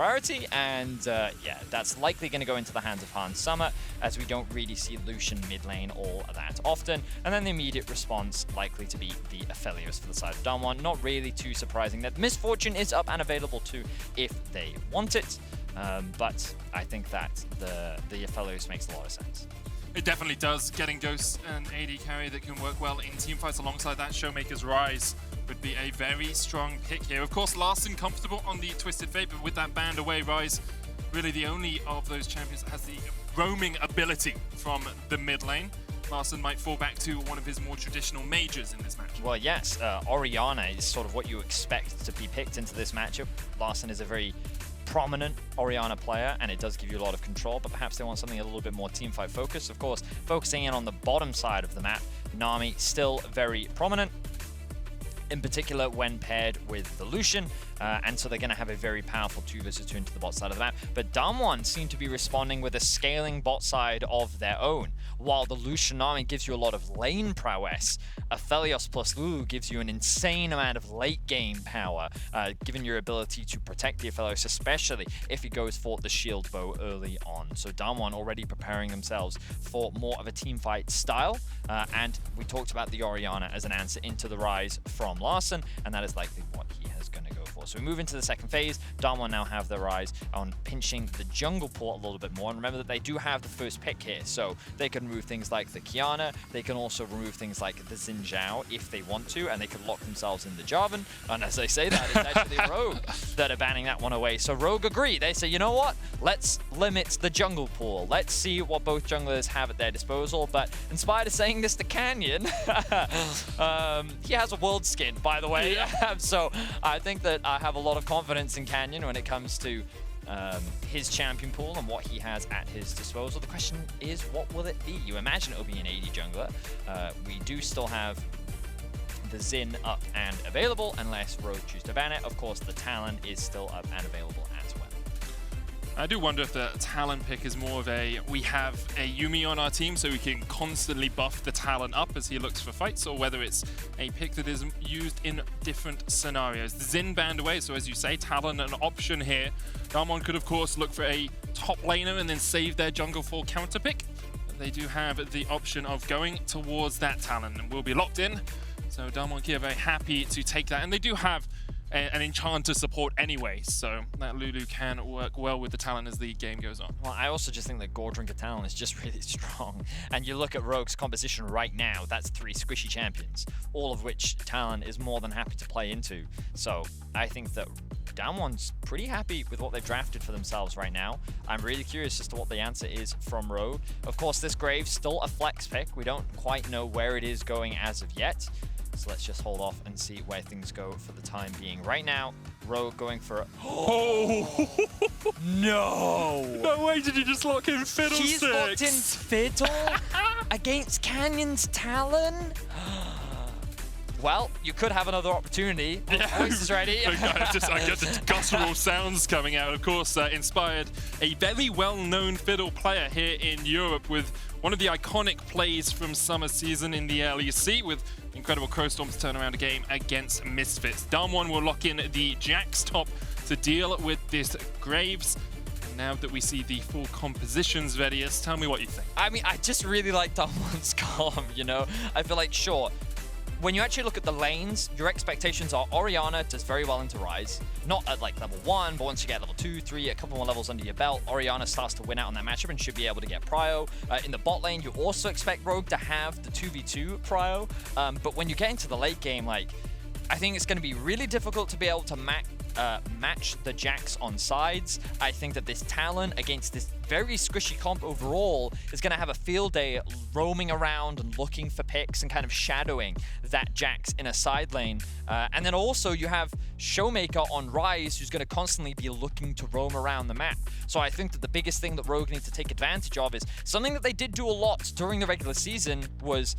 priority, and yeah, that's likely going to go into the hands of Hans Summer, as we don't really see Lucian mid lane all that often. And then the immediate response likely to be the Aphelios for the side of DAMWON. Not really too surprising that Misfortune is up and available too if they want it, but I think that the Aphelios makes a lot of sense. It definitely does. Getting Ghost and AD carry that can work well in teamfights alongside that ShowMaker's Ryze would be a very strong pick here. Of course, Larssen comfortable on the Twisted Fate, but with that band away, Ryze really the only of those champions that has the roaming ability from the mid lane. Larssen might fall back to one of his more traditional mages in this match. Well, yes, Orianna is sort of what you expect to be picked into this matchup. Larssen is a very prominent Orianna player, and it does give you a lot of control, but perhaps they want something a little bit more teamfight focused. Of course, focusing in on the bottom side of the map, Nami still very prominent, in particular when paired with the Lucian, and so they're going to have a very powerful 2 versus 2 into the bot side of the map. But DAMWON seem to be responding with a scaling bot side of their own. While the Lucian Nami gives you a lot of lane prowess, Aphelios plus Lulu gives you an insane amount of late game power, given your ability to protect the Aphelios, especially if he goes for the shield bow early on. So DAMWON already preparing themselves for more of a teamfight style, and we talked about the Orianna as an answer into the Ryze from Larssen, and that is likely what he is going to go for. So we move into the second phase. DAMWON now have their eyes on pinching the jungle port a little bit more, and remember that they do have the first pick here, so they can remove things like the Kiana, they can also remove things like the Xin Zhao if they want to, and they can lock themselves in the Jarvan, and as I say that, it's actually Rogue that are banning that one away. So Rogue agree, they say, you know what, let's limit the jungle pool, let's see what both junglers have at their disposal. But in spite of saying this to Canyon, he has a world skin, by the way. Yeah. So I think that I have a lot of confidence in Canyon when it comes to his champion pool and what he has at his disposal. The question is, what will it be? You imagine it'll be an AD jungler. We do still have the Xin up and available, unless Rogue choose to ban it. Of course, the Talon is still up and available as well. I do wonder if the Talon pick is more of a, we have a Yuumi on our team so we can constantly buff the Talon up as he looks for fights, or whether it's a pick that is used in different scenarios. The Xin banned away, so as you say, Talon an option here. DAMWON could of course look for a top laner and then save their jungle for counter pick. But they do have the option of going towards that Talon and will be locked in. So DAMWON Kia very happy to take that, and they do have an enchanter support anyway, so that Lulu can work well with the Talon as the game goes on. Well, I also just think that Gordrinker Talon is just really strong. And you look at Rogue's composition right now, that's 3 squishy champions, all of which Talon is more than happy to play into. So I think that DAMWON's pretty happy with what they've drafted for themselves right now. I'm really curious as to what the answer is from Rogue. Of course, this Grave's still a flex pick. We don't quite know where it is going as of yet. So let's just hold off and see where things go for the time being. Right now, Rogue going for... Oh! No! No way did you just lock in Fiddlesticks? He's locked in Fiddle against Canyon's Talon? Well, you could have another opportunity. Yeah. Voice is ready. I get the guttural sounds coming out. Of course, inspired a very well-known fiddle player here in Europe with one of the iconic plays from summer season in the LEC with incredible Crowstorm's turnaround game against Misfits. DAMWON will lock in the Jax top to deal with this Graves. And now that we see the full compositions, Vedius, tell me what you think. I mean, I just really like DAMWON's calm, you know? I feel like, sure, when you actually look at the lanes, your expectations are Orianna does very well into Ryze. Not at like level 1, but once you get level 2, 3, a couple more levels under your belt, Orianna starts to win out on that matchup and should be able to get prio. In the bot lane, you also expect Rogue to have the 2v2 prio. But when you get into the late game, like, I think it's going to be really difficult to be able to match the Jax on sides. I think that this Talon against this very squishy comp overall is going to have a field day roaming around and looking for picks and kind of shadowing that Jax in a side lane. And then also you have ShowMaker on Ryze, who's going to constantly be looking to roam around the map. So I think that the biggest thing that Rogue need to take advantage of is something that they did do a lot during the regular season was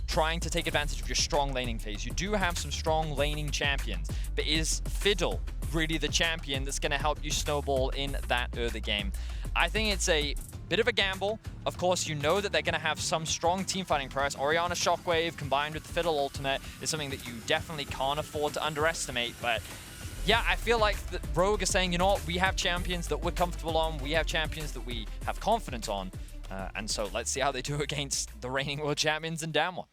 trying to take advantage of your strong laning phase. You do have some strong laning champions, but is Fiddle really the champion that's going to help you snowball in that early game? I think it's a bit of a gamble. Of course, you know that they're going to have some strong teamfighting prowess. Orianna Shockwave combined with the Fiddle ultimate is something that you definitely can't afford to underestimate, but Yeah, I feel like the Rogue is saying, you know what, we have champions that we're comfortable on, we have champions that we have confidence on, and so let's see how they do against the reigning world champions in DAMWON.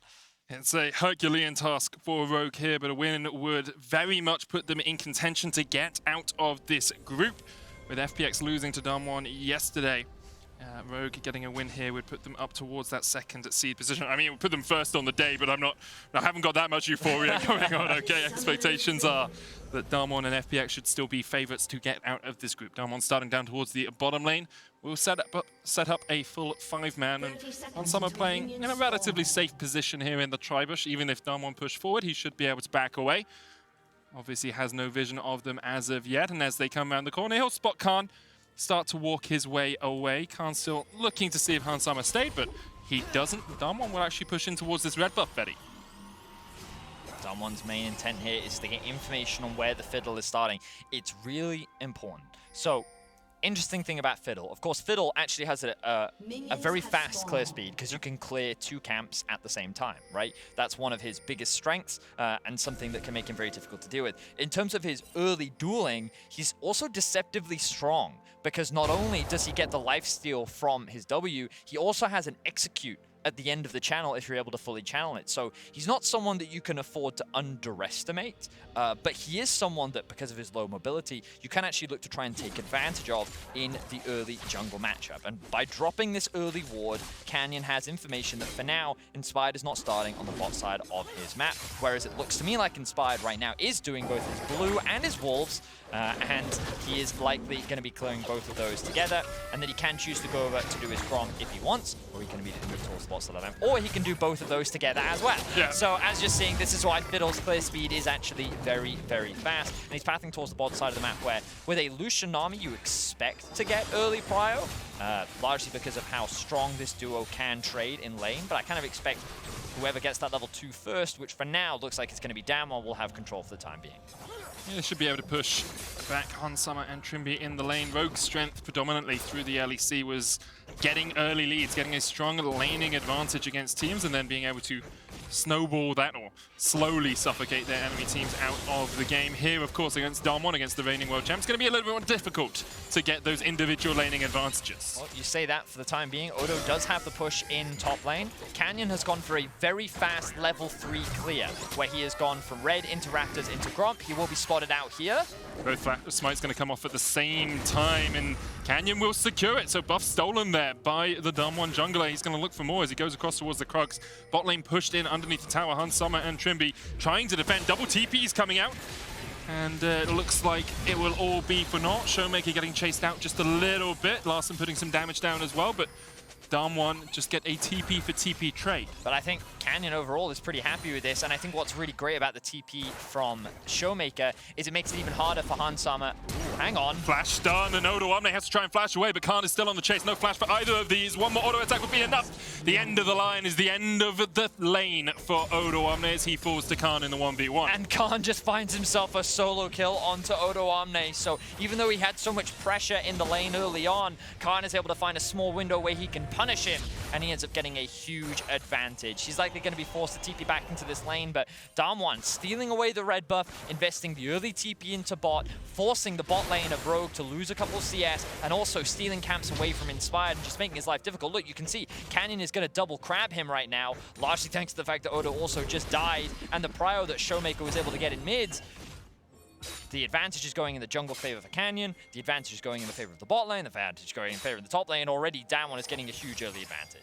It's a Herculean task for Rogue here, but a win would very much put them in contention to get out of this group. With FPX losing to DAMWON yesterday, Rogue getting a win here would put them up towards that second seed position. I mean, it would put them first on the day, but I haven't got that much euphoria going on. Okay, expectations are that DAMWON and FPX should still be favorites to get out of this group. DAMWON starting down towards the bottom lane. We'll set up a full 5-man, and odoamne playing in a relatively safe position here in the Tribush. Even if DAMWON push forward, he should be able to back away. Obviously has no vision of them as of yet, and as they come around the corner, he'll spot Khan, start to walk his way away. Khan still looking to see if odoamne stayed, but he doesn't. DAMWON will actually push in towards this red buff, Vedi. DAMWON's main intent here is to get information on where the Fiddle is starting. It's really important. So, interesting thing about Fiddle, of course, Fiddle actually has a very fast clear speed because you can clear 2 camps at the same time, right? That's one of his biggest strengths and something that can make him very difficult to deal with. In terms of his early dueling, he's also deceptively strong because not only does he get the lifesteal from his W, he also has an execute at the end of the channel if you're able to fully channel it. So he's not someone that you can afford to underestimate, but he is someone that, because of his low mobility, you can actually look to try and take advantage of in the early jungle matchup. And by dropping this early ward, Canyon has information that for now, Inspired is not starting on the bot side of his map, whereas it looks to me like Inspired right now is doing both his blue and his wolves, and he is likely going to be clearing both of those together, and then he can choose to go over to do his Grom if he wants, or he can immediately move towards the bot side of the map, or he can do both of those together as well. Yeah. So as you're seeing, this is why Fiddle's clear speed is actually very, very fast, and he's pathing towards the bot side of the map, where with a Lucian Nami, you expect to get early prio, largely because of how strong this duo can trade in lane, but I kind of expect whoever gets that level 2 first, which for now looks like it's going to be DAMWON, will have control for the time being. Yeah, they should be able to push back odoamne and Trymbi in the lane. Rogue's strength predominantly through the LEC was getting early leads, getting a strong laning advantage against teams, and then being able to snowball that or slowly suffocate their enemy teams out of the game. Here, of course, against DAMWON, against the reigning world champs, it's going to be a little bit more difficult to get those individual laning advantages. Well, you say that for the time being. Odo does have the push in top lane. Canyon has gone for a very fast level 3 clear, where he has gone from red into Raptors into Gromp. He will be spotted out here. Both smites going to come off at the same time, and Canyon will secure it. So buff stolen there by the DAMWON jungler. He's going to look for more as he goes across towards the Krugs. Bot lane pushed in underneath the tower. odoamne and Trymbi trying to defend. Double TPs coming out. And it looks like it will all be for naught. ShowMaker getting chased out just a little bit. Larssen putting some damage down as well, but DAMWON just get a TP for TP trade. But I think Canyon overall is pretty happy with this, and I think what's really great about the TP from ShowMaker is it makes it even harder for odoamne. Ooh, hang on. Flash stun, and odoamne has to try and flash away, but Khan is still on the chase. No flash for either of these. One more auto attack would be enough. The end of the line is the end of the lane for odoamne as he falls to Khan in the 1v1. And Khan just finds himself a solo kill onto odoamne. So even though he had so much pressure in the lane early on, Khan is able to find a small window where he can punish him, and he ends up getting a huge advantage. He's likely going to be forced to TP back into this lane, but DAMWON stealing away the red buff, investing the early TP into bot, forcing the bot lane of Rogue to lose a couple of CS, and also stealing camps away from Inspired and just making his life difficult. Look, you can see Canyon is going to double crab him right now, largely thanks to the fact that Odo also just died, and the prio that ShowMaker was able to get in mids. The advantage is going in the jungle favor for Canyon, the advantage is going in the favor of the bot lane, the advantage is going in favor of the top lane. Already, DAMWON is getting a huge early advantage.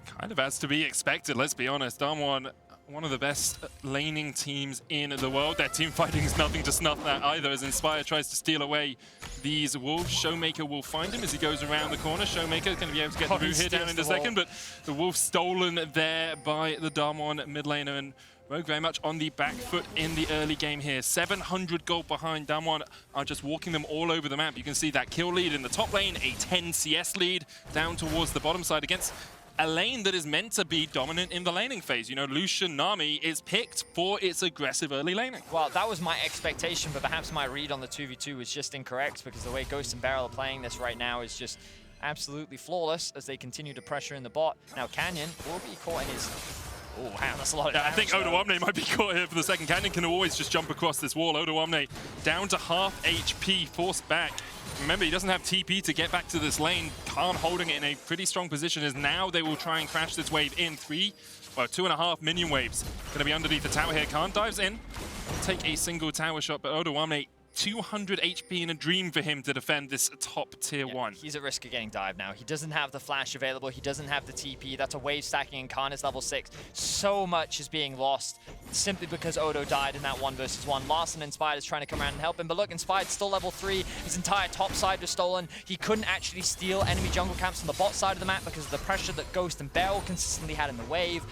Kind of as to be expected, let's be honest. DAMWON, one of the best laning teams in the world. Their team fighting is nothing to snuff at either, as Inspire tries to steal away these wolves. ShowMaker will find him as he goes around the corner. ShowMaker is going to be able to get the boot here down in a second, but the wolf stolen there by the DAMWON mid laner, and Rogue very much on the back foot in the early game here. 700 gold behind. DAMWON are just walking them all over the map. You can see that kill lead in the top lane, a 10 CS lead down towards the bottom side against a lane that is meant to be dominant in the laning phase. You know, Lucian Nami is picked for its aggressive early laning. Well, that was my expectation, but perhaps my read on the 2v2 was just incorrect, because the way Ghost and Beryl are playing this right now is just absolutely flawless as they continue to pressure in the bot. Now Canyon will be caught in his Oh, wow, that's a lot of I think damage, odoamne might be caught here for the second. Canyon can always just jump across this wall. odoamne down to half HP, forced back. Remember, he doesn't have TP to get back to this lane. Khan holding it in a pretty strong position as now they will try and crash this wave in. 2.5 minion waves. Going to be underneath the tower here. Khan dives in. Take a single tower shot, but odoamne 200 HP in a dream for him to defend this top tier 1. He's at risk of getting dived now. He doesn't have the flash available. He doesn't have the TP. That's a wave stacking, and Khan is level 6. So much is being lost simply because Odo died in that 1 versus 1. Larssen Inspired is trying to come around and help him, but look, Inspired's still level 3. His entire top side was stolen. He couldn't actually steal enemy jungle camps on the bot side of the map because of the pressure that Ghost and Beryl consistently had in the wave.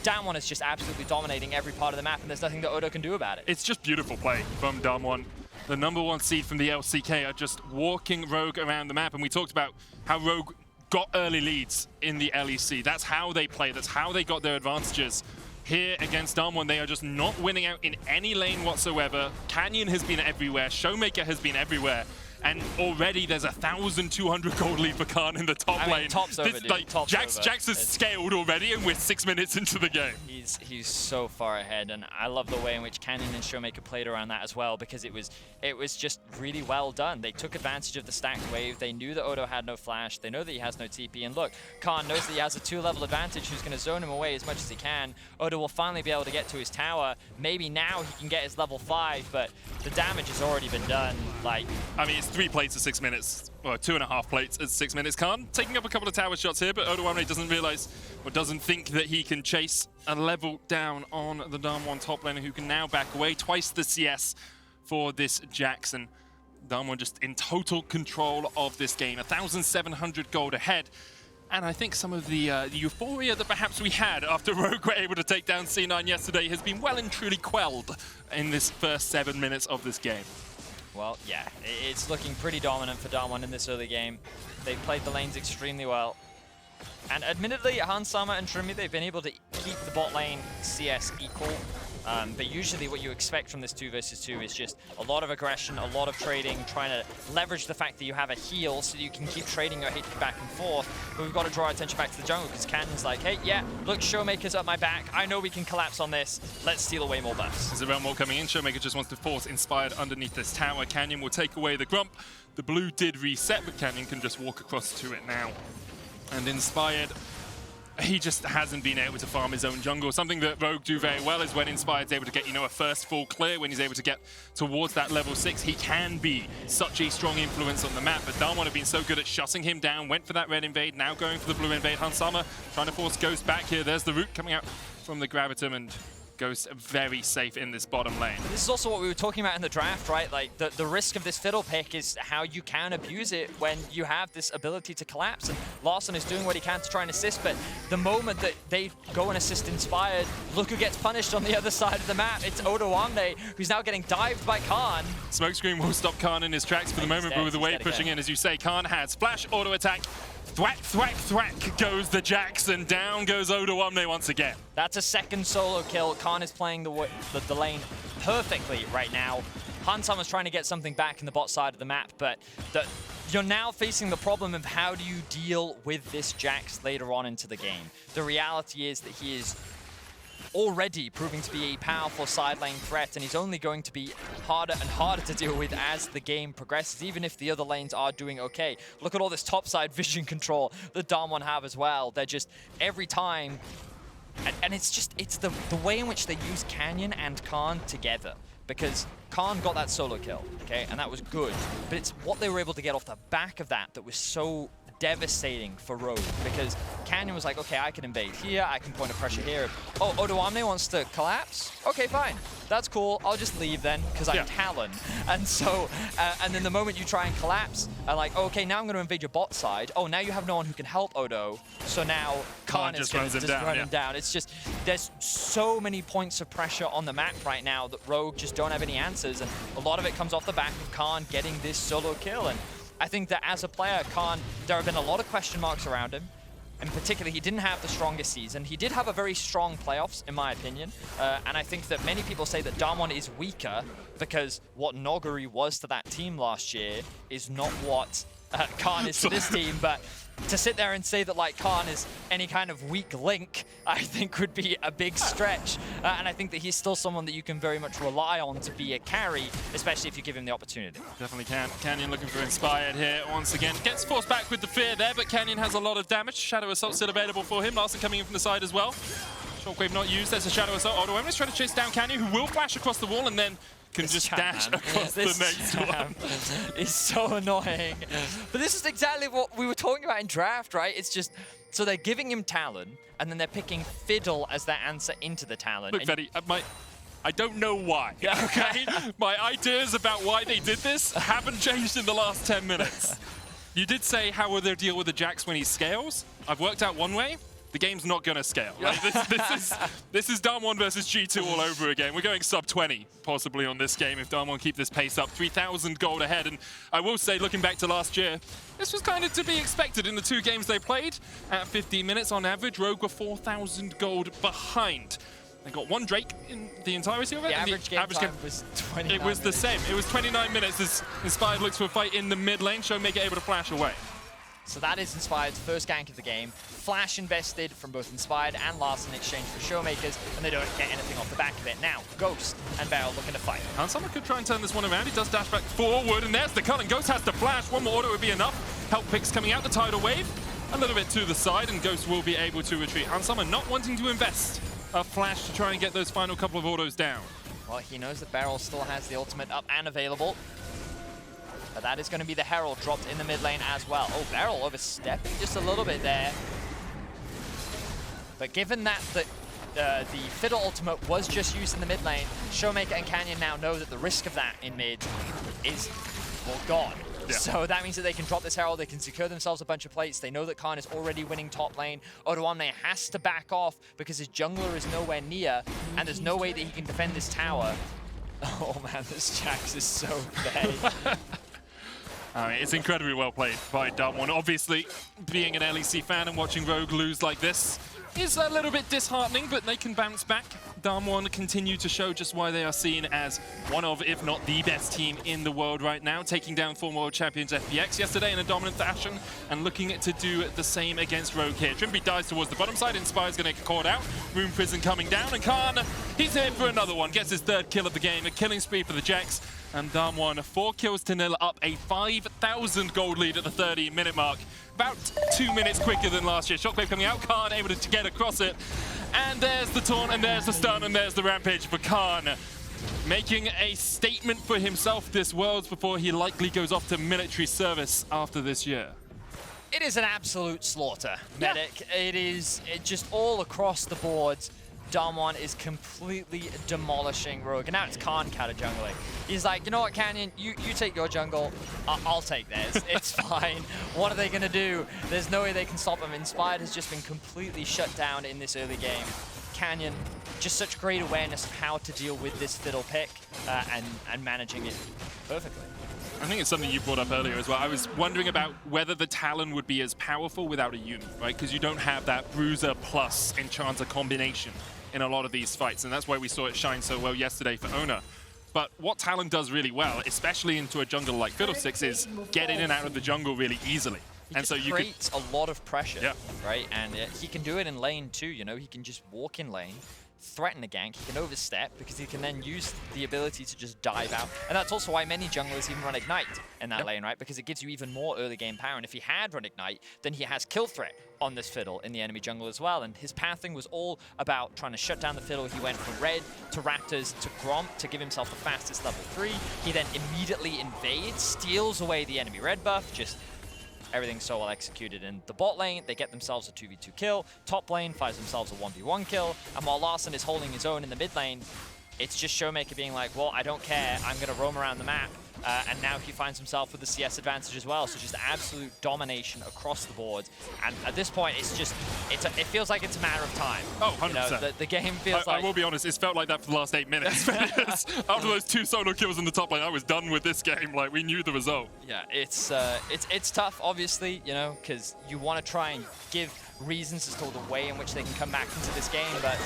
DAMWON is just absolutely dominating every part of the map, and there's nothing that Odo can do about it. It's just beautiful play from DAMWON. The #1 seed from the LCK are just walking Rogue around the map, and we talked about how Rogue got early leads in the LEC. That's how they play, that's how they got their advantages. Here against DAMWON, they are just not winning out in any lane whatsoever. Canyon has been everywhere, ShowMaker has been everywhere, and already there's 1,200 gold lead for Khan in the top lane. Top's over, dude. Like, Top's Jax over. has scaled already, and we're 6 minutes into the game. He's so far ahead, and I love the way in which Canyon and ShowMaker played around that as well, because it was just really well done. They took advantage of the stacked wave. They knew that Odo had no flash. They know that he has no TP, and look, Khan knows that he has a 2-level advantage who's going to zone him away as much as he can. Odo will finally be able to get to his tower. Maybe now he can get his level 5, but the damage has already been done. Like, I mean, it's 3 plates at 6 minutes. Well, 2.5 plates at 6 minutes. Khan taking up a couple of tower shots here, but odoamne doesn't realize or doesn't think that he can chase a level down on the DAMWON top laner, who can now back away. Twice the CS for this Jackson. DAMWON just in total control of this game. 1,700 gold ahead. And I think some of the euphoria that perhaps we had after Rogue were able to take down C9 yesterday has been well and truly quelled in this first 7 minutes of this game. Well, yeah, it's looking pretty dominant for DAMWON in this early game. They've played the lanes extremely well. And admittedly, Hansama and Trymbi, they've been able to keep the bot lane CS equal. But usually what you expect from this 2 versus 2 is just a lot of aggression, a lot of trading, trying to leverage the fact that you have a heal so you can keep trading your HP back and forth. But we've got to draw our attention back to the jungle because Cannon's like, hey, yeah, look, ShowMaker's up my back. I know we can collapse on this. Let's steal away more buffs. There's a realm more coming in. ShowMaker just wants to force Inspired underneath this tower. Canyon will take away the Grump. The blue did reset, but Canyon can just walk across to it now. And Inspired, he just hasn't been able to farm his own jungle. Something that Rogue do very well is when Inspired's able to get, a first full clear, when he's able to get towards that level 6, he can be such a strong influence on the map. But DAMWON have been so good at shutting him down, went for that red invade, now going for the blue invade. Hansama trying to force Ghost back here. There's the root coming out from the Gravitum, and Ghost very safe in this bottom lane. This is also what we were talking about in the draft, right? Like, the risk of this Fiddle pick is how you can abuse it when you have this ability to collapse. And Larssen is doing what he can to try and assist, but the moment that they go and assist Inspired, look who gets punished on the other side of the map. It's odoamne, who's now getting dived by Khan. Smokescreen will stop Khan in his tracks for the moment, but with the wave pushing in, as you say, Khan has flash, auto attack. Thwack, thwack, thwack goes the Jackson. Down goes odoamne once again. That's a second solo kill. Khan is playing the lane perfectly right now. Hansama's trying to get something back in the bot side of the map, but you're now facing the problem of how do you deal with this Jax later on into the game. The reality is that he is already proving to be a powerful side lane threat, and he's only going to be harder and harder to deal with as the game progresses, even if the other lanes are doing okay. Look at all this topside vision control that DAMWON have as well. They're just, every time, and it's the way in which they use Canyon and Khan together, because Khan got that solo kill, okay, and that was good, but it's what they were able to get off the back of that that was so devastating for Rogue, because Canyon was like, okay, I can invade here, I can point a pressure here. Oh, odoamne wants to collapse? Okay, fine. That's cool. I'll just leave then, because I'm Talon. And so, and then the moment you try and collapse, like, okay, now I'm going to invade your bot side. Oh, now you have no one who can help Odo. So now Khan is going to just run him down. It's just, there's so many points of pressure on the map right now that Rogue just don't have any answers. And a lot of it comes off the back of Khan getting this solo kill. And I think that as a player, Khan, there have been a lot of question marks around him. In particular, he didn't have the strongest season. He did have a very strong playoffs, in my opinion. And I think that many people say that DAMWON is weaker because what Noguri was to that team last year is not what Khan is to this team, but to sit there and say that like Khan is any kind of weak link, I think would be a big stretch. And I think that he's still someone that you can very much rely on to be a carry, especially if you give him the opportunity. Definitely can. Canyon looking for Inspired here once again. Gets forced back with the fear there, but Canyon has a lot of damage. Shadow Assault still available for him. Larssen coming in from the side as well. Shockwave not used. There's a Shadow Assault. odoamne is trying to chase down Canyon, who will flash across the wall and then can just dash across the next one. It's so annoying. But this is exactly what we were talking about in draft, right? It's just, so they're giving him Talon, and then they're picking Fiddle as their answer into the Talon. Look, Vedi, I don't know why, okay? My ideas about why they did this haven't changed in the last 10 minutes. You did say, how will they deal with the Jax when he scales? I've worked out one way. The game's not going to scale. Right? This is DAMWON versus G2 all over again. We're going sub 20 possibly on this game if DAMWON keep this pace up. 3,000 gold ahead. And I will say, looking back to last year, this was kind of to be expected in the 2 games they played. At 15 minutes on average, Rogue were 4,000 gold behind. They got 1 Drake in the entirety of it. The average game time was 29 It was minutes. the same. It was 29 minutes as Inspired looks for a fight in the mid lane. ShowMaker able to flash away. So that is Inspired's first gank of the game. Flash invested from both Inspired and Larssen in exchange for Showmakers, and they don't get anything off the back of it. Now, Ghost and Beryl looking to fight. And someone could try and turn this one around. He does dash back forward, and there's the cut, and Ghost has to flash. One more auto would be enough. Help picks coming out, the tidal wave. A little bit to the side, and Ghost will be able to retreat. And someone not wanting to invest a flash to try and get those final couple of autos down. Well, he knows that Beryl still has the ultimate up and available. But that is going to be the Herald dropped in the mid lane as well. Oh, Beryl overstepping just a little bit there. But given that the Fiddle ultimate was just used in the mid lane, ShowMaker and Canyon now know that the risk of that in mid is, well, gone. Yeah. So that means that they can drop this Herald, they can secure themselves a bunch of plates. They know that Khan is already winning top lane. odoamne has to back off because his jungler is nowhere near, and there's no way that he can defend this tower. Oh man, this Jax is so bad. It's incredibly well played by DAMWON. Obviously, being an LEC fan and watching Rogue lose like this is a little bit disheartening, but they can bounce back. DAMWON continue to show just why they are seen as one of, if not the best team in the world right now, taking down former world champions FPX yesterday in a dominant fashion and looking to do the same against Rogue here. Trymbi dies towards the bottom side, Inspire's going to get caught out. Rune Prison coming down, and Khan, he's here for another one. Gets his 3rd kill of the game, a killing spree for the Jax. And DAMWON 4 kills to 0, up a 5,000 gold lead at the 30-minute mark. About 2 minutes quicker than last year. Shockwave coming out, Khan able to get across it. And there's the taunt, and there's the stun, and there's the rampage for Khan. Making a statement for himself this Worlds before he likely goes off to military service after this year. It is an absolute slaughter, Medic. It is just all across the board. DAMWON is completely demolishing Rogue. And now it's Khan counter jungling. He's like, you know what, Canyon, you take your jungle, I'll take theirs. It's fine. What are they going to do? There's no way they can stop him. Inspired has just been completely shut down in this early game. Canyon, just such great awareness of how to deal with this Fiddle pick and managing it perfectly. I think it's something you brought up earlier as well. I was wondering about whether the Talon would be as powerful without a Yumi, right? Because you don't have that Bruiser plus Enchanter combination in a lot of these fights, and that's why we saw it shine so well yesterday for Ona. But what Talon does really well, especially into a jungle like Fiddlesticks, is get in and out of the jungle really easily. And so you creates a lot of pressure, right? And he can do it in lane too, you know? He can just walk in lane, threaten a gank, he can overstep because he can then use the ability to just dive out. And that's also why many junglers even run Ignite in that lane, right? Because it gives you even more early game power. And if he had run Ignite, then he has kill threat on this Fiddle in the enemy jungle as well. And his pathing was all about trying to shut down the Fiddle. He went from Red to Raptors to Gromp to give himself the fastest level 3. He then immediately invades, steals away the enemy red buff, just everything's so well executed. In the bot lane, they get themselves a 2v2 kill. Top lane finds themselves a 1v1 kill. And while Larssen is holding his own in the mid lane, it's just ShowMaker being like, well, I don't care. I'm going to roam around the map. And now he finds himself with the CS advantage as well. So just absolute domination across the board. And at this point, it's just, it feels like it's a matter of time. Oh, 100%. You know, the game feels like... I will be honest, it's felt like that for the last 8 minutes. After those 2 solo kills in the top lane, I was done with this game. Like, we knew the result. Yeah, it's tough, obviously, you know, because you want to try and give reasons as to the way in which they can come back into this game, but...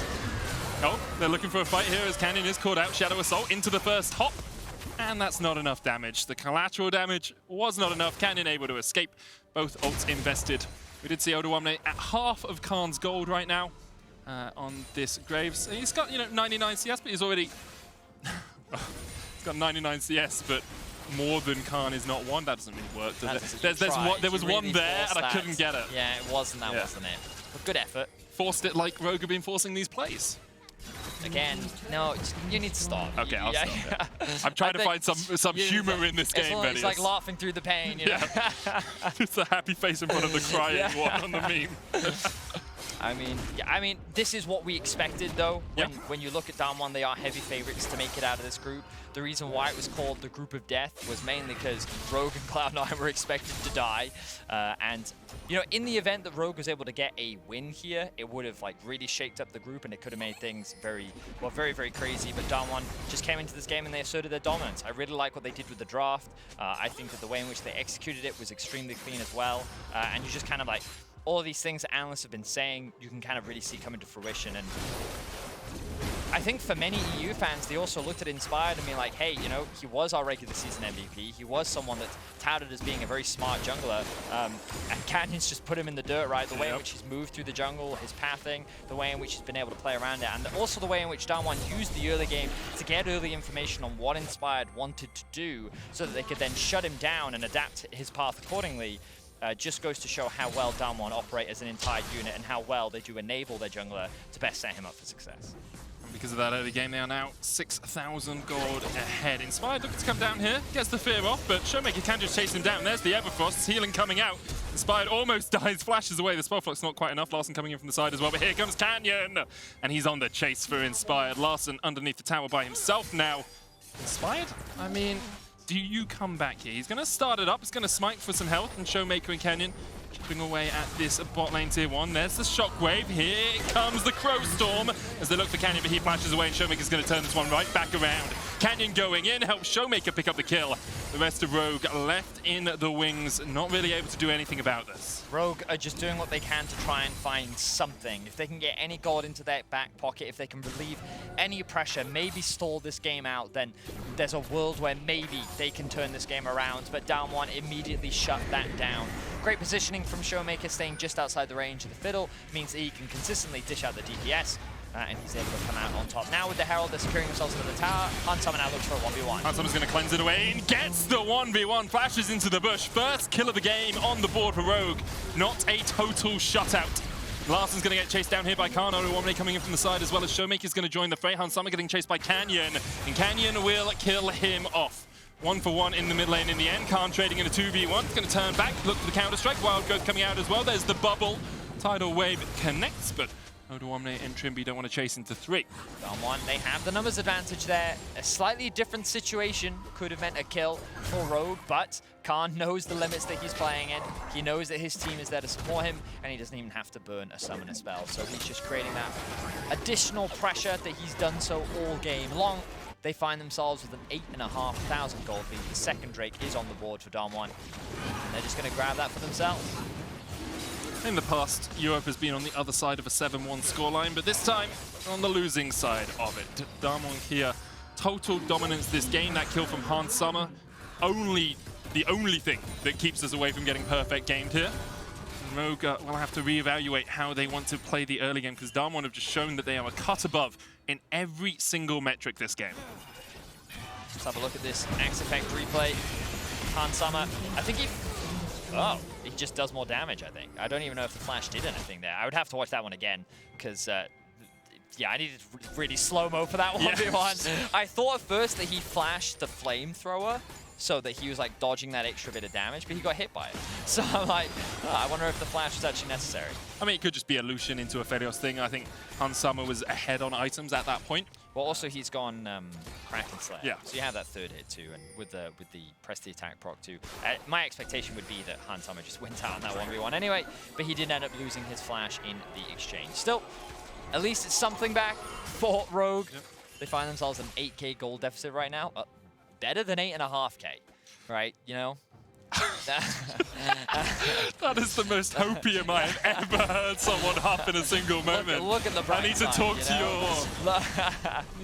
Oh, they're looking for a fight here as Canyon is caught out. Shadow Assault into the first hop. and that's not enough damage. The collateral damage was not enough. Canyon able to escape. Both ults invested. We did see odoamne at half of Khan's gold right now on this Graves. He's got, 99 CS, but he's already... he's got 99 CS, but more than Khan is not one. That doesn't really work, does it? There was one there, and I couldn't get it. Yeah, it wasn't. That wasn't it. But good effort. Forced it like Rogue have been forcing these plays. Again, no, you need to stop. Okay, I'll stop. Yeah. I'm trying to find some humor in this game, Vedius. It's like laughing through the pain, you know? It's a happy face in front of the crying one on the meme. I mean, this is what we expected, though. When you look at DAMWON, they are heavy favorites to make it out of this group. The reason why it was called the Group of Death was mainly because Rogue and Cloud9 were expected to die. And, in the event that Rogue was able to get a win here, it would have, really shaked up the group, and it could have made things very, very crazy. But DAMWON just came into this game and they asserted their dominance. I really like what they did with the draft. I think that the way in which they executed it was extremely clean as well. And you just kind of all of these things that analysts have been saying, you can kind of really see coming to fruition. And I think for many EU fans, they also looked at Inspired and be like, hey, he was our regular season MVP. He was someone that's touted as being a very smart jungler. And Canyon's just put him in the dirt, right? The way in which he's moved through the jungle, his pathing, the way in which he's been able to play around it, and also the way in which DAMWON used the early game to get early information on what Inspired wanted to do so that they could then shut him down and adapt his path accordingly. Just goes to show how well DAMWON operate as an entire unit and how well they do enable their jungler to best set him up for success. And because of that early game, they are now 6,000 gold ahead. Inspired looking to come down here, gets the fear off, but ShowMaker can just chase him down. There's the Everfrost, healing coming out. Inspired almost dies, flashes away. The spell flux not quite enough. Larssen coming in from the side as well, but here comes Canyon! And he's on the chase for Inspired. Larssen underneath the tower by himself now. Inspired? I mean, do you come back here? He's going to start it up. He's going to smite for some health, and ShowMaker and Canyon chipping away at this bot lane tier 1. There's the shockwave. Here comes the Crow Storm as they look for Canyon, but he flashes away, and ShowMaker's going to turn this one right back around. Canyon going in, helps ShowMaker pick up the kill. The rest of Rogue left in the wings, not really able to do anything about this. Rogue are just doing what they can to try and find something. If they can get any gold into their back pocket, if they can relieve any pressure, maybe stall this game out, then there's a world where maybe they can turn this game around. But DAMWON immediately shut that down. Great positioning from ShowMaker, staying just outside the range of the Fiddle, means that he can consistently dish out the DPS. And he's able to come out on top. Now with the Herald, they're securing themselves into the tower. Hunsummer now looks for a 1v1. Hunsummer's going to cleanse it away and gets the 1v1. Flashes into the bush. First kill of the game on the board for Rogue. Not a total shutout. Larssen's going to get chased down here by Khan. odoamne coming in from the side, as well as ShowMaker's going to join the fray. Hunsummer getting chased by Canyon. And Canyon will kill him off. 1-for-1 in the mid lane in the end. Khan trading in a 2v1. It's going to turn back, look for the counter-strike. Wild Growth coming out as well. There's the bubble. Tidal Wave connects, but odoamne and Trymbi don't want to chase into 3. DAMWON, they have the numbers advantage there. A slightly different situation could have meant a kill for Rogue, but Khan knows the limits that he's playing in. He knows that his team is there to support him, and he doesn't even have to burn a summoner spell. So he's just creating that additional pressure that he's done so all game long. They find themselves with an 8,500 gold lead. The second Drake is on the board for DAMWON, and they're just going to grab that for themselves. In the past, Europe has been on the other side of a 7-1 scoreline, but this time on the losing side of it. DAMWON Kia, total dominance this game. That kill from Hunsummer, the only thing that keeps us away from getting perfect gamed here. Rogue will have to reevaluate how they want to play the early game, because DAMWON have just shown that they are a cut above in every single metric this game. Let's have a look at this Axe Effect replay. Hunsummer, I think he just does more damage, I think. I don't even know if the flash did anything there. I would have to watch that one again, because, yeah, I needed really slow-mo for that 1v1. I thought at first that he flashed the flamethrower, so that he was dodging that extra bit of damage, but he got hit by it. So I'm like, I wonder if the flash was actually necessary. I mean, it could just be a Lucian into a Aphelios thing. I think Hunsummer was ahead on items at that point. Well, also he's gone Kraken Slayer. Yeah. So you have that third hit too, and with the press the attack proc too. My expectation would be that Hunsummer just wins out on that 1v1 anyway, but he did end up losing his flash in the exchange. Still, at least it's something back for Rogue. Yep. They find themselves an 8k gold deficit right now. Better than 8.5k, right? That is the most hopium I have ever heard someone huff in a single moment. Look at the bright I need to talk side,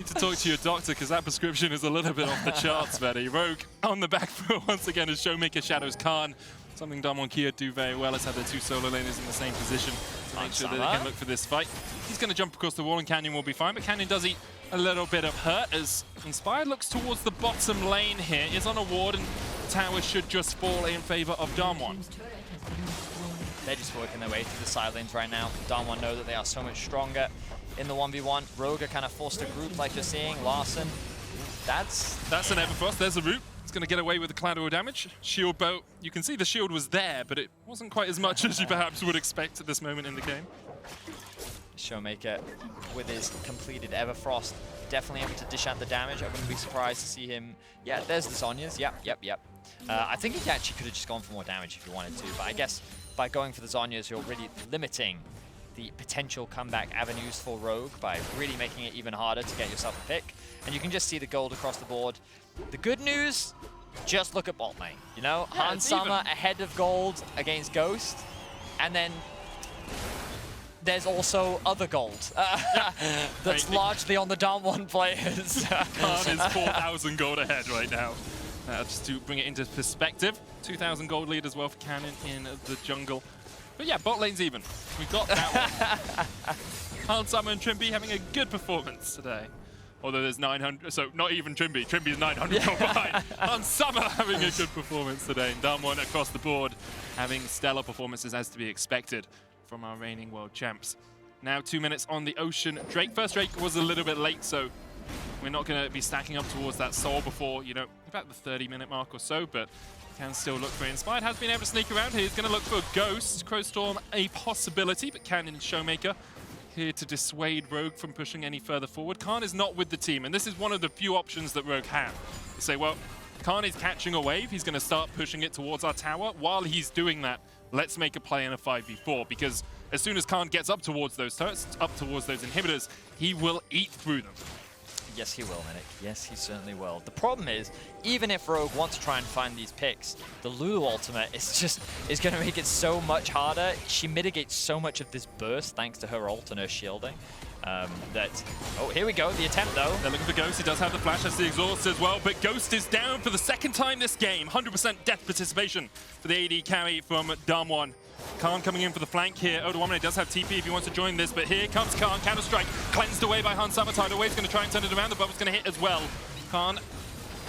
to talk to your doctor, because that prescription is a little bit off the charts, Vedi. Rogue on the back foot once again as ShowMaker shadows Khan. Something DAMWON Kia do very well is have their two solo laners in the same position to make sure that they can look for this fight. He's going to jump across the wall and Canyon will be fine, but Canyon does eat a little bit of hurt as Inspired looks towards the bottom lane here. Is on a ward and tower should just fall in favor of DAMWON. They're just working their way through the side lanes right now. DAMWON know that they are so much stronger in the 1v1. Rogue are kind of forced to group like you're seeing. Larssen, that's an Everfrost. There's a root. It's going to get away with the collateral damage. Shield bow, you can see the shield was there, but it wasn't quite as much as you perhaps would expect at this moment in the game. ShowMaker with his completed Everfrost, definitely able to dish out the damage. I wouldn't be surprised to see him. Yeah, there's the Zhonya's. Yep. I think he actually could have just gone for more damage if he wanted to, but I guess by going for the Zhonya's, you're really limiting the potential comeback avenues for Rogue by really making it even harder to get yourself a pick. And you can just see the gold across the board. The good news, just look at bot lane. You know, yeah, Han Summer ahead of gold against Ghost, and then there's also other gold that's largely on the DAMWON players. Khan is 4,000 gold ahead right now. Just to bring it into perspective, 2,000 gold lead as well for Cannon in the jungle. But yeah, bot lane's even. We got that one. Han Summer and Trymbi having a good performance today. Although there's 900, so not even Trymbi. Trymbi's 900 gold behind. Han Summer having a good performance today. And DAMWON across the board having stellar performances as to be expected from our reigning world champs. Now 2 minutes on the ocean. Drake, first Drake was a little bit late, so we're not going to be stacking up towards that soul before, you know, about the 30-minute mark or so, but can still look for Inspired. Has been able to sneak around here. He's going to look for Ghost. Crowstorm a possibility, but Cannon and ShowMaker here to dissuade Rogue from pushing any further forward. Khan is not with the team, and this is one of the few options that Rogue have. You say, well, Khan is catching a wave. He's going to start pushing it towards our tower. While he's doing that, let's make a play in a 5v4, because as soon as Khan gets up towards those turrets, up towards those inhibitors, he will eat through them. Yes, he will, Minik. Yes, he certainly will. The problem is, even if Rogue wants to try and find these picks, the Lulu ultimate is going to make it so much harder. She mitigates so much of this burst thanks to her ult and her shielding. Oh, here we go, the attempt though. They're looking for Ghost. He does have the flash, has the exhaust as well, but Ghost is down for the second time this game. 100% death participation for the AD carry from DAMWON. Khan coming in for the flank here. odoamne does have TP if he wants to join this, but here comes Khan. Counter-strike cleansed away by Han Summer. Tidal Wave's going to try and turn it around. The bubble's going to hit as well. Khan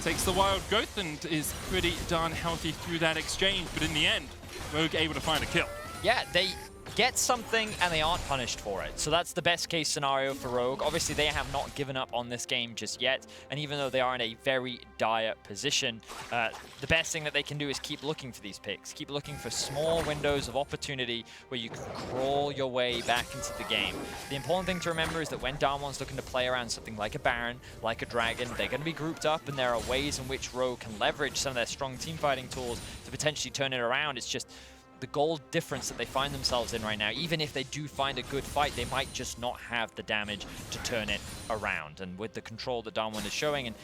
takes the wild growth and is pretty darn healthy through that exchange, but in the end, Rogue able to find a kill. Yeah, they get something and they aren't punished for it. So that's the best case scenario for Rogue. Obviously, they have not given up on this game just yet. And even though they are in a very dire position, the best thing that they can do is keep looking for these picks. Keep looking for small windows of opportunity where you can crawl your way back into the game. The important thing to remember is that when DAMWON's looking to play around something like a Baron, like a Dragon, they're going to be grouped up, and there are ways in which Rogue can leverage some of their strong team fighting tools to potentially turn it around. It's just the gold difference that they find themselves in right now. Even if they do find a good fight, they might just not have the damage to turn it around. And with the control that DAMWON is showing, and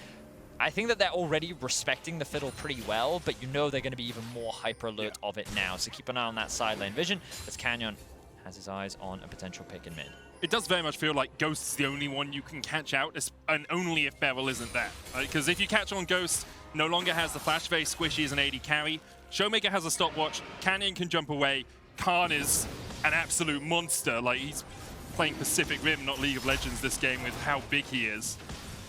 I think that they're already respecting the Fiddle pretty well, but you know they're going to be even more hyper alert of it now. So keep an eye on that side lane vision as Canyon has his eyes on a potential pick in mid. It does very much feel like Ghost's the only one you can catch out, and only if Beryl isn't there. Because if you catch on Ghost, no longer has the flash, very squishy as an AD carry. ShowMaker has a stopwatch, Canyon can jump away, Khan is an absolute monster. Like, he's playing Pacific Rim, not League of Legends this game with how big he is.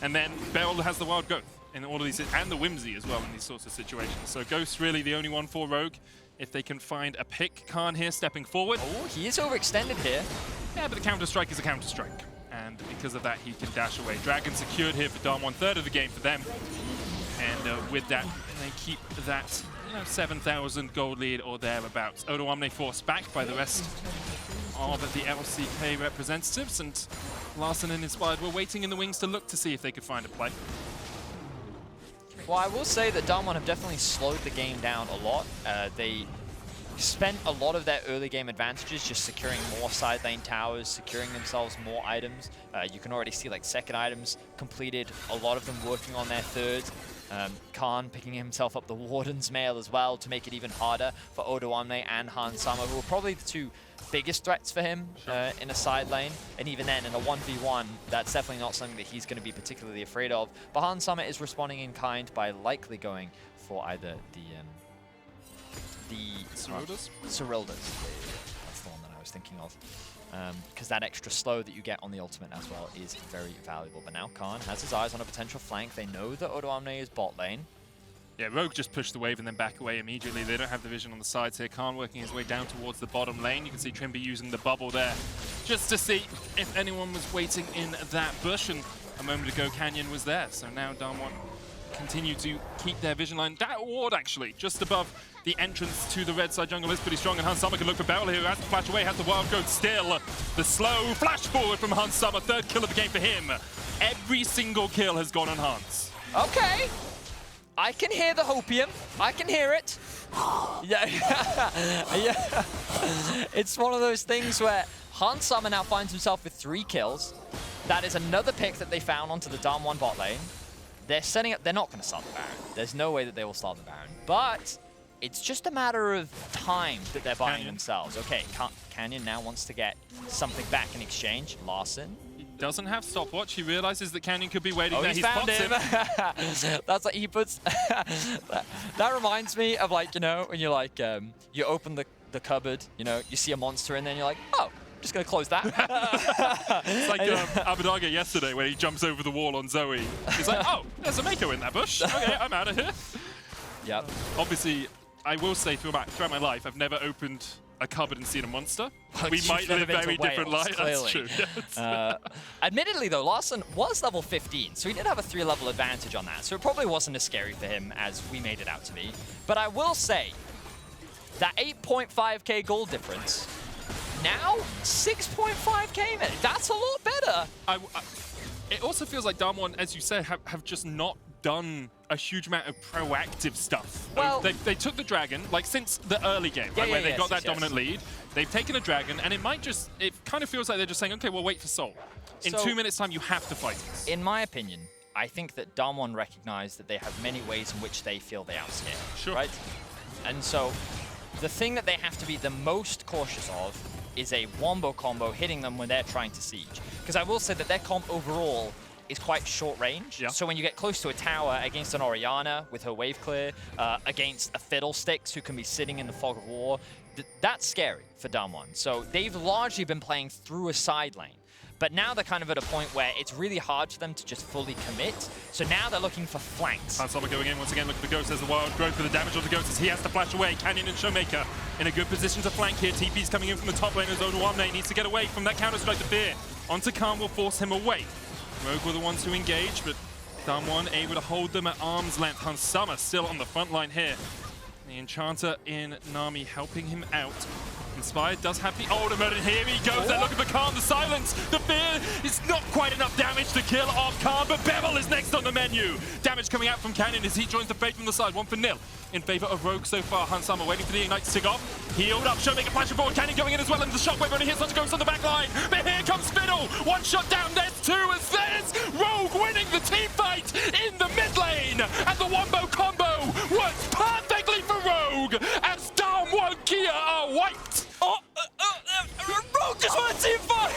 And then Beryl has the wild growth in all of these, and the whimsy as well in these sorts of situations. So Ghost's really the only one for Rogue. If they can find a pick, Khan here stepping forward. Oh, he is overextended here. Yeah, but the counter-strike is a counter-strike. And because of that, he can dash away. Dragon secured here for DAMWON, third of the game for them. And with that, they keep that 7,000 gold lead or thereabouts. odoamne forced back by the rest of the LCK representatives, and Larssen and Inspired were waiting in the wings to look to see if they could find a play. Well, I will say that DAMWON have definitely slowed the game down a lot. They spent a lot of their early game advantages just securing more side lane towers, securing themselves more items. You can already see like second items completed, a lot of them working on their third. Khan picking himself up the Warden's Mail as well to make it even harder for odoamne and Hansama, who are probably the two biggest threats for him in a side lane. And even then, in a 1v1, that's definitely not something that he's going to be particularly afraid of. But Hansama is responding in kind by likely going for either the Cyrildas? Cyrildas. That's the one that I was thinking of. Because that extra slow that you get on the ultimate as well is very valuable. But now Khan has his eyes on a potential flank. They know that odoamne is bot lane. Yeah, Rogue just pushed the wave and then back away immediately. They don't have the vision on the sides here. Khan working his way down towards the bottom lane. You can see Trymbi using the bubble there just to see if anyone was waiting in that bush. And a moment ago, Canyon was there. So now DAMWON continue to keep their vision line. That ward, actually, just above the entrance to the red side jungle is pretty strong. And Hansama can look for Beryl here, who has to flash away, has the wild growth still. The slow flash forward from Hansama. Third kill of the game for him. Every single kill has gone on Hans. Okay. I can hear the hopium. I can hear it. Yeah. Yeah. It's one of those things where Hansama now finds himself with 3 kills. That is another pick that they found onto the DAMWON bot lane. They're setting up. They're not going to start the Baron. There's no way that they will start the Baron. But it's just a matter of time that they're buying themselves. Okay, Canyon now wants to get something back in exchange. Larssen. Doesn't have stopwatch. He realizes that Canyon could be waiting there. He's found him. That's like he puts. That reminds me of, like, you know, when you're like, you open the cupboard, you know, you see a monster, and then you're like, oh, just gonna close that. It's like Abadaga yesterday when he jumps over the wall on Zoe. He's like, oh, there's a Mako in that bush. Okay, I'm out of here. Yep. Obviously, I will say throughout my life, I've never opened a cupboard and seen a monster. We might live very different lives. That's true. Yes. Admittedly, though, Larssen was level 15, so he did have a 3-level advantage on that. So it probably wasn't as scary for him as we made it out to be. But I will say that 8.5k gold difference, now 6.5k, mate. That's a lot better. It also feels like DAMWON, as you said, have just not done a huge amount of proactive stuff. Well, they took the dragon, like, since the early game, right, where they got that dominant lead. They've taken a dragon, and it kind of feels like they're just saying, okay, we'll wait for Soul. In 2 minutes' time, you have to fight this. In my opinion, I think that DAMWON recognize that they have many ways in which they feel they outscale. Sure. Right? And so the thing that they have to be the most cautious of is a wombo combo hitting them when they're trying to siege. Because I will say that their comp overall is quite short range. Yeah. So when you get close to a tower against an Orianna with her wave clear, against a Fiddlesticks who can be sitting in the fog of war, that's scary for DAMWON. So they've largely been playing through a side lane. But now they're kind of at a point where it's really hard for them to just fully commit. So now they're looking for flanks. Hansama going in once again, look at the Ghost. There's the wild growth for the damage on the Ghost as he has to flash away. Canyon and ShowMaker in a good position to flank here. TP's coming in from the top lane as odoamne needs to get away from that counter-strike. The fear onto Khan will force him away. Rogue were the ones who engage, but DAMWON able to hold them at arm's length. Hansama still on the front line here. The Enchanter in Nami helping him out. Inspired does have the ultimate, and here he goes. They're looking for Khan, the silence. The fear is not quite enough damage to kill off Khan, but Beryl is next on the menu. Damage coming out from Canyon as he joins the fade from the side. 1-0 in favor of Rogue so far. Hansama waiting for the Ignite to tick off. Healed up, ShowMaker flashing forward. Canyon going in as well, and the shockwave only hits onto Ghost on the back line. But here comes Fiddle. One shot down, there's 2 as there's Rogue winning the team fight in the mid lane. And the wombo combo works perfectly for Rogue as DAMWON Kia are wiped. Rogue just won a team fight!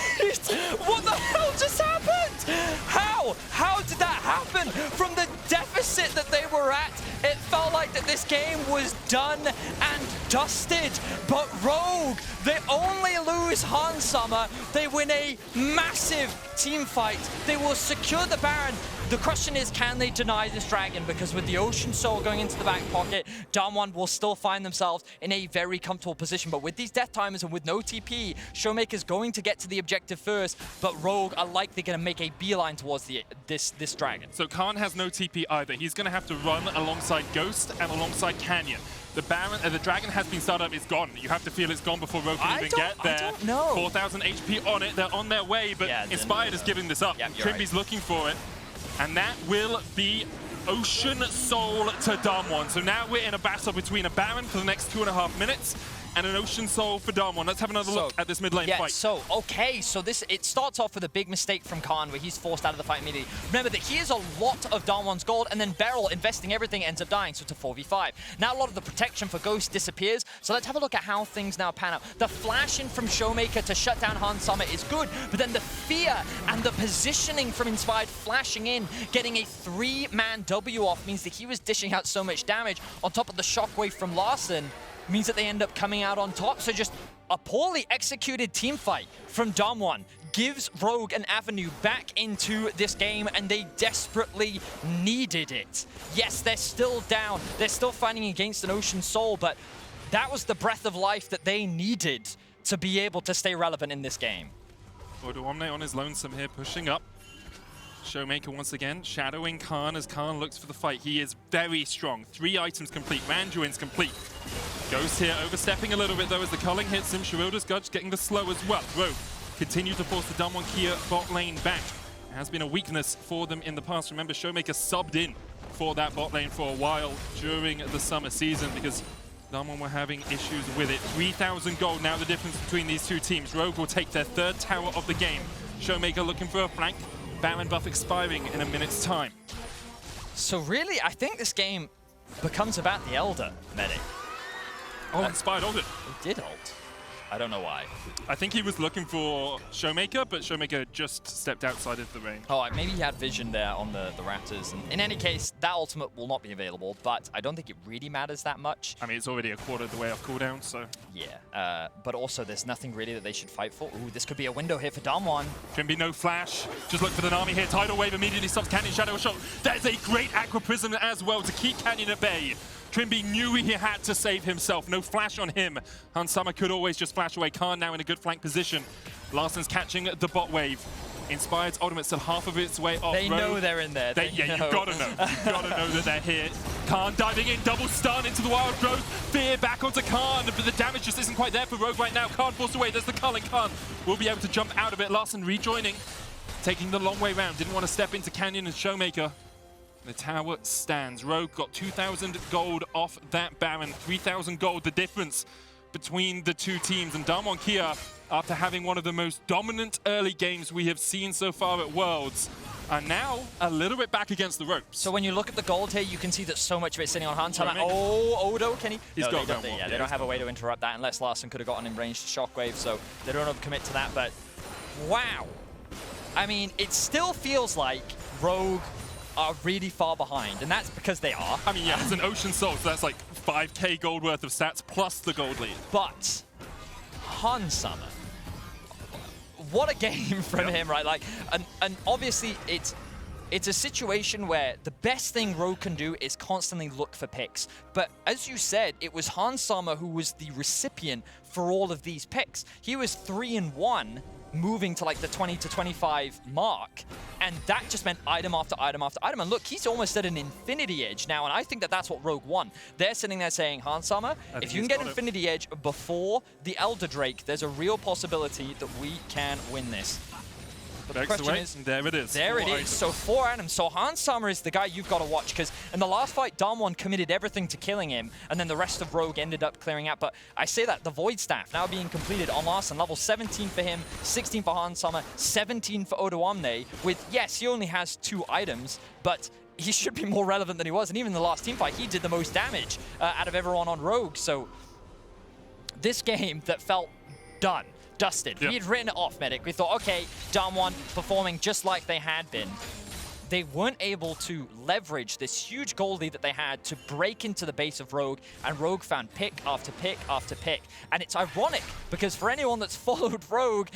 What the hell just happened? How? How did that happen? From the deficit that they were at, it felt like that this game was done and dusted. But Rogue, they only lose Hansama. They win a massive team fight. They will secure the Baron. The question is, can they deny this dragon? Because with the Ocean Soul going into the back pocket, DAMWON will still find themselves in a very comfortable position. But with these death timers and with no TP, ShowMaker's going to get to the objective first, but Rogue are likely going to make a beeline towards this dragon. So Khan has no TP either. He's going to have to run alongside Ghost and alongside Canyon. The Baron, the dragon has been started up. It's gone. You have to feel it's gone before Rogue can even get there. I don't know. 4,000 HP on it. They're on their way, but Inspired is giving this up. Trymbi's looking for it. And that will be Ocean Soul to DAMWON. So now we're in a battle between a Baron for the next 2.5 minutes and an Ocean Soul for DAMWON. Let's have another look at this mid lane fight. So it starts off with a big mistake from Khan where he's forced out of the fight immediately. Remember that he has a lot of DAMWON's gold, and then Beryl investing everything ends up dying, so it's a 4v5. Now a lot of the protection for Ghost disappears, so let's have a look at how things now pan out. The flash in from ShowMaker to shut down Han Summer is good, but then the fear and the positioning from Inspired flashing in, getting a 3-man W off means that he was dishing out so much damage on top of the shockwave from Larssen, means that they end up coming out on top. So just a poorly executed team fight from DAMWON gives Rogue an avenue back into this game, and they desperately needed it. Yes, they're still down. They're still fighting against an Ocean Soul, but that was the breath of life that they needed to be able to stay relevant in this game. odoamne on his lonesome here, pushing up. ShowMaker once again, shadowing Khan as Khan looks for the fight. He is very strong. 3 items complete. Randuin's complete. Ghost here overstepping a little bit though as the culling hits him. Shirilda's Gudge getting the slow as well. Rogue continue to force the DAMWON Kia bot lane back. It has been a weakness for them in the past. Remember, ShowMaker subbed in for that bot lane for a while during the summer season because DAMWON were having issues with it. 3,000 gold now the difference between these two teams. Rogue will take their 3rd tower of the game. ShowMaker looking for a flank. Baron buff expiring in a minute's time. So really, I think this game becomes about the Elder, Medic. Oh, Inspired ulted. He did ult. I don't know why. I think he was looking for ShowMaker, but ShowMaker just stepped outside of the range. Oh, maybe he had vision there on the Raptors. And in any case, that ultimate will not be available, but I don't think it really matters that much. I mean, it's already a quarter of the way off cooldown, so... Yeah, but also there's nothing really that they should fight for. Ooh, this could be a window here for DAMWON. Trymbi, no flash. Just look for the Nami here. Tidal Wave immediately stops Canyon Shadow Shot. There's a great Aqua Prism as well to keep Canyon at bay. Trymbi knew he had to save himself. No flash on him. Han Summer could always just flash away. Khan now in a good flank position. Larssen's catching the bot wave. Inspired's ultimate still half of its way off. They know they're in there. Yeah, you've got to know. You've got to know that they're here. Khan diving in, double stun into the Wild Growth. Fear back onto Khan, but the damage just isn't quite there for Rogue right now. Khan forced away. There's the culling. Khan will be able to jump out of it. Larssen rejoining, taking the long way round. Didn't want to step into Canyon and ShowMaker. The tower stands. Rogue got 2,000 gold off that Baron. 3,000 gold, the difference between the two teams. And DAMWON Kia, after having one of the most dominant early games we have seen so far at Worlds, are now a little bit back against the ropes. So when you look at the gold here, you can see that so much of it's sitting on Han Summer. Oh, Odo, can he? He's got they don't, they don't have a way to interrupt that unless Larssen could have gotten in range to Shockwave, so they don't commit to that. But wow. I mean, it still feels like Rogue are really far behind, and that's because they are. I mean, yeah, it's an Ocean Soul, so that's like 5k gold worth of stats plus the gold lead. But Han Summer, what a game from him, right? Like, and obviously it's a situation where the best thing Rogue can do is constantly look for picks. But as you said, it was Han Summer who was the recipient for all of these picks. He was 3-1. Moving to like the 20 to 25 mark, and that just meant item after item after item. And look, he's almost at an Infinity Edge now, and I think that that's what Rogue won. They're sitting there saying, Han Summer, if you can get Infinity Edge before the Elder Drake, there's a real possibility that we can win this. But the question is, there it is. There it is. So 4 items. So Han Summer is the guy you've got to watch, because in the last fight, DAMWON committed everything to killing him, and then the rest of Rogue ended up clearing out. But I say that, the Void Staff now being completed on Larssen, level 17 for him, 16 for Han Summer, 17 for odoamne, with, yes, he only has 2 items, but he should be more relevant than he was. And even in the last team fight, he did the most damage out of everyone on Rogue. So this game that felt done. Dusted. Yep. We had written it off, Medic. We thought, okay, DAMWON performing just like they had been. They weren't able to leverage this huge goal lead that they had to break into the base of Rogue, and Rogue found pick after pick after pick. And it's ironic, because for anyone that's followed Rogue,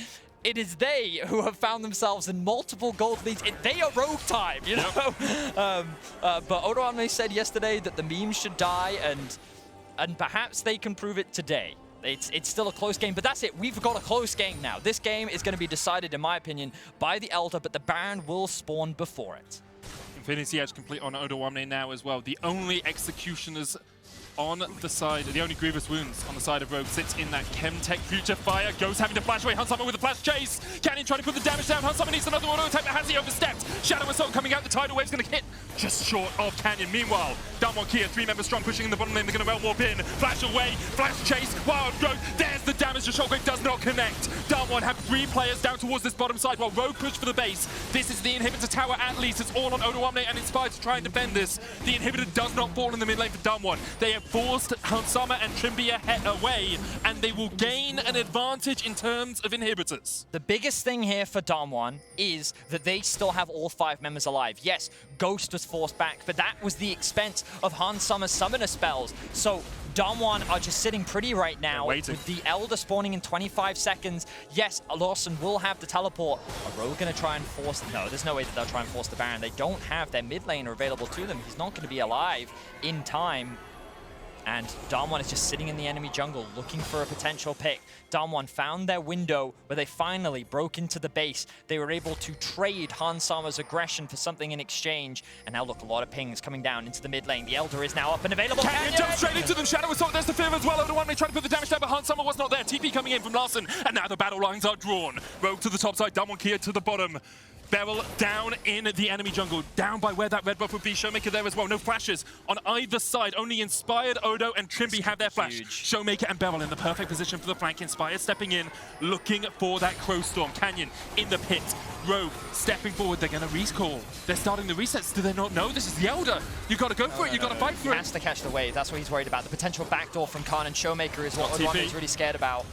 it is they who have found themselves in multiple gold leads. They are Rogue time, you know? But odoamne said yesterday that the memes should die, and perhaps they can prove it today. It's still a close game, but that's it. We've got a close game now. This game is going to be decided, in my opinion, by the Elder, but the Baron will spawn before it. Infinity Edge complete on odoamne now as well. The only executioners on the side, the only grievous wounds on the side of Rogue sits in that Chemtech Future Fire. Ghost having to flash away Hunsummer with a flash chase. Canyon trying to put the damage down. Hunsummer needs another auto attack, but has he overstepped? Shadow Assault coming out. The tidal wave's going to hit just short of Canyon. Meanwhile, DAMWON Kia, 3 members strong, pushing in the bottom lane. They're going to well warp in. Flash away, flash chase, wild growth. There's the damage. The shockwave does not connect. DAMWON have 3 players down towards this bottom side while Rogue push for the base. This is the inhibitor tower at least. It's all on odoamne and Inspired to try and defend this. The inhibitor does not fall in the mid lane for DAMWON. They have forced Hunsummer and Trymbi away, and they will gain an advantage in terms of inhibitors. The biggest thing here for DAMWON is that they still have all 5 members alive. Yes, Ghost was forced back, but that was the expense of Hunsummer's summoner spells. So DAMWON are just sitting pretty right now with the Elder spawning in 25 seconds. Yes, Larssen will have the teleport. Are Rogue going to try and force... No, there's no way that they'll try and force the Baron. They don't have their mid laner available to them. He's not going to be alive in time. And DAMWON is just sitting in the enemy jungle looking for a potential pick. DAMWON found their window where they finally broke into the base. They were able to trade Hunsummer's aggression for something in exchange. And now look, a lot of pings coming down into the mid lane. The Elder is now up and available. Canyon jumps straight into them. Shadow Assault, there's the fear as well. odoamne trying to put the damage down, but Hunsummer was not there. TP coming in from Larssen, and now the battle lines are drawn. Rogue to the top side, DAMWON Kia to the bottom. Beryl down in the enemy jungle, down by where that red buff would be. ShowMaker there as well. No flashes on either side. Only Inspired, Odo, and Trymbi have their flash. ShowMaker and Beryl in the perfect position for the flank. Inspired stepping in, looking for that Crow Storm. Canyon in the pit. Rogue stepping forward. They're going to recall. They're starting the resets. Do they not know this is the Elder? You got to go for it. You got to fight for it. He has to catch the wave. That's what he's worried about. The potential backdoor from Khan and ShowMaker is what odoamne is really scared about.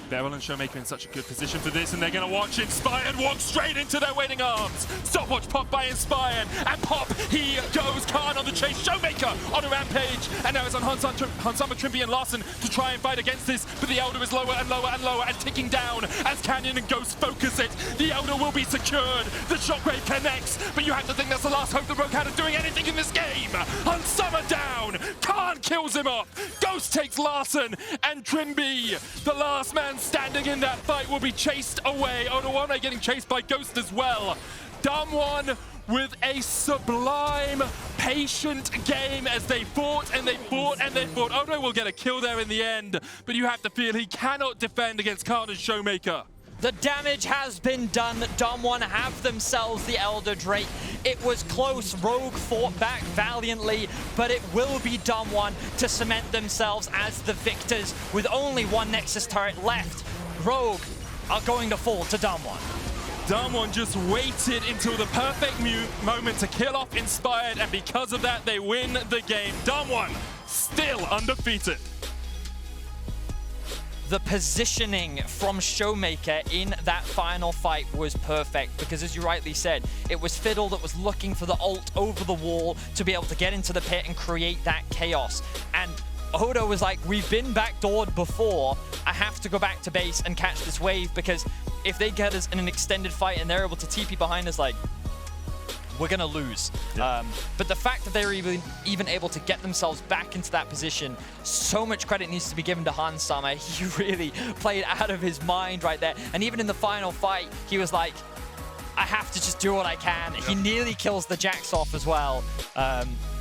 Beryl and ShowMaker in such a good position for this, and they're going to watch Inspired walk straight into their waiting arms. Stopwatch pop by Inspired, and pop, he goes. Khan on the chase, ShowMaker on a rampage, and now it's on Hunsummer, Trymbi, and Larssen to try and fight against this, but the Elder is lower and lower and lower and ticking down as Canyon and Ghost focus it. The Elder will be secured. The shockwave connects, but you have to think that's the last hope that Rogue had of doing anything in this game. Hunsummer down, Khan kills him off. Ghost takes Larssen, and Trymbi, the last man standing in that fight, will be chased away. odoamne getting chased by Ghost as well. DAMWON with a sublime, patient game as they fought and they fought and they fought. Odo will get a kill there in the end, but you have to feel he cannot defend against Khan and ShowMaker. The damage has been done. DAMWON have themselves the Elder Drake. It was close. Rogue fought back valiantly, but it will be DAMWON to cement themselves as the victors with only 1 Nexus turret left. Rogue are going to fall to DAMWON. DAMWON just waited until the perfect moment to kill off Inspired, and because of that, they win the game. DAMWON still undefeated. The positioning from ShowMaker in that final fight was perfect because, as you rightly said, it was Fiddle that was looking for the ult over the wall to be able to get into the pit and create that chaos. And Odo was like, we've been backdoored before. I have to go back to base and catch this wave, because if they get us in an extended fight and they're able to TP behind us, like, we're going to lose. Yeah. But the fact that they were even able to get themselves back into that position, so much credit needs to be given to Hunsummer. He really played out of his mind right there. And even in the final fight, he was like, I have to just do what I can. Yep. He nearly kills the Jax off as well.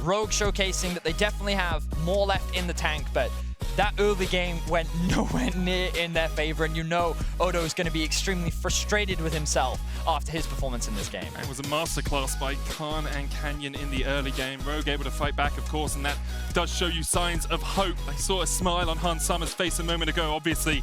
Rogue showcasing that they definitely have more left in the tank, but that early game went nowhere near in their favor, and you know Odo is going to be extremely frustrated with himself after his performance in this game. It was a masterclass by Khan and Canyon in the early game. Rogue able to fight back, of course, and that does show you signs of hope. I saw a smile on Hunsummer's face a moment ago, obviously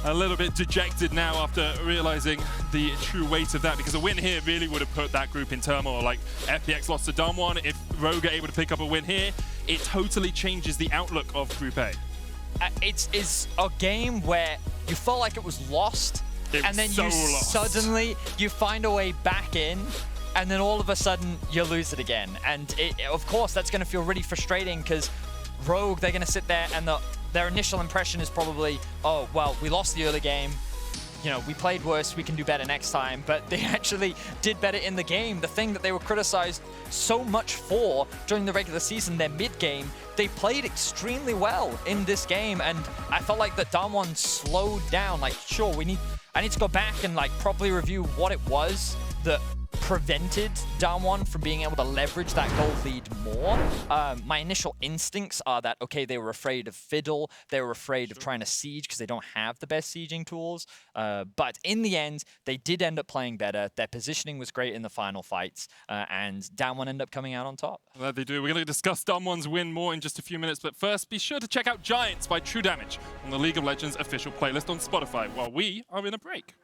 a little bit dejected now after realizing the true weight of that, because a win here really would have put that group in turmoil. Like, FPX lost to DAMWON. If Rogue are able to pick up a win here, it totally changes the outlook of Group A. It's a game where you felt like it was lost, and then suddenly you find a way back in, and then all of a sudden you lose it again. And of course that's going to feel really frustrating, because Rogue, they're going to sit there and their initial impression is probably, oh, well, we lost the early game. You know, we played worse, we can do better next time. But they actually did better in the game. The thing that they were criticized so much for during the regular season, their mid-game, they played extremely well in this game. And I felt like that DAMWON slowed down. Like, sure, I need to go back and like properly review what it was that prevented DAMWON from being able to leverage that gold lead more. My initial instincts are that, okay, they were afraid of Fiddle, they were afraid of trying to siege because they don't have the best sieging tools, but in the end, they did end up playing better. Their positioning was great in the final fights, and DAMWON ended up coming out on top. Glad they do. We're going to discuss DAMWON's win more in just a few minutes, but first, be sure to check out Giants by True Damage on the League of Legends official playlist on Spotify while we are in a break.